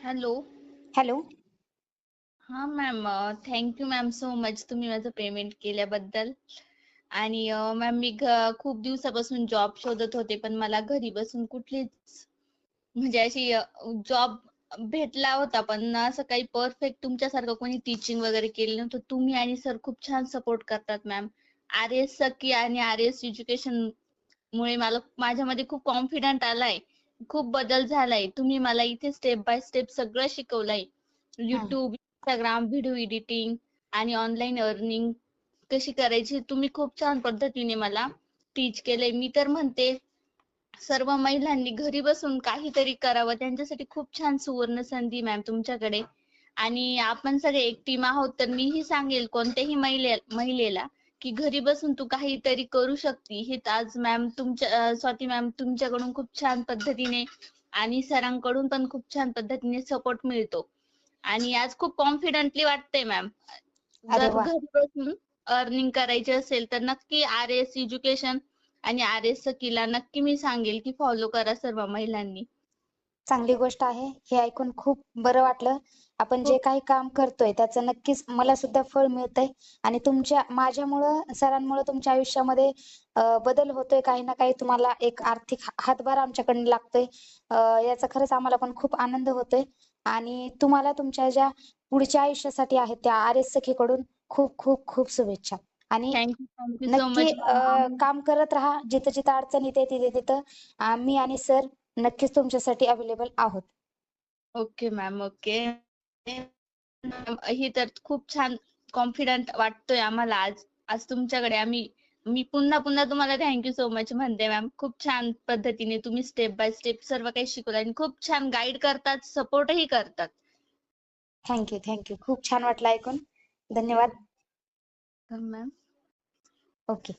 Hello. Hello. हां ma'am, thank you ma'am so much तुम्ही माझं पेमेंट केल्याबद्दल. आणि मॅम मी खूप दिवसापासून जॉब शोधत होते, पण मला घरी बसून कुठलीच म्हणजे अशी जॉब भेटला होता, पण असं काही परफेक्ट तुमच्यासारखं कोणी टीचिंग वगैरे केलं नव्हतं. तुम्ही आणि सर खूप छान सपोर्ट करतात मॅम. आर.एस. सखी आणि आर.एस. एज्युकेशन मुळे मला माझ्यामध्ये खूप कॉन्फिडंट आलाय. खूप बदल झालाय. तुम्ही मला इथे स्टेप बाय स्टेप सगळं शिकवलंय. हं. YouTube, Instagram, व्हिडिओ एडिटिंग आणि ऑनलाईन अर्निंग कशी करायची तुम्ही खूप छान पद्धतीने मला टीच केलंय. मी तर म्हणते सर्व महिलांनी घरी बसून काहीतरी करावं. त्यांच्यासाठी खूप छान सुवर्ण संधी मॅम तुमच्याकडे. आणि आपण सगळे एक टीम आहोत, तर मीही सांगेल कोणत्याही महिलेला की घरी बसून तू काहीतरी करू शकती. हे आज मॅम स्वाती मॅम तुमच्याकडून खूप छान पद्धतीने आणि सरांकडून पण खूप छान पद्धतीने सपोर्ट मिळतो. आणि आज खूप कॉन्फिडेंटली वाटतंय मॅम. अरे जर वा. घरी बसून अर्निंग करायची असेल तर नक्की आर.एस. एज्युकेशन आणि आर.एस. सखीला नक्की मी सांगेल की फॉलो करा सर्व महिलांनी. चांगली गोष्ट आहे. हे ऐकून खूप बरं वाटलं. आपण जे खूप काही काम करतोय त्याचं नक्कीच मला सुद्धा फळ मिळतंय आणि माझ्यामुळं सरांमुळं तुमच्या आयुष्यामध्ये बदल होतोय. काही ना काही तुम्हाला एक आर्थिक हातभार आमच्याकडून लागतोय. याचा खरंच आम्हाला पण खूप आनंद होतोय आणि तुम्हाला तुमच्या ज्या पुढच्या आयुष्यासाठी आहेत त्या आर.एस. सखीकडून खूप खूप खूप शुभेच्छा. आणि थँक यू सो नक्की मच मॅम. काम करत राहा. जिथं जिथं अडचण येते तिथे तिथं मी आणि सर नक्कीच तुमच्यासाठी अवेलेबल आहोत. Okay ma'am, okay. ही तर खूप छान कॉन्फिडंट वाटतोय आम्हाला आज. आज तुमच्याकडे मी पुन्हा पुन्हा तुम्हाला थँक यू सो मच म्हणते मॅम. खूप छान पद्धतीने तुम्ही स्टेप बाय स्टेप सर्व काही शिकवलं आणि खूप छान गाईड करतात, सपोर्टही करतात. Thank you, thank you. खूप छान वाटलं ऐकून. धन्यवाद. मॅम. ओके.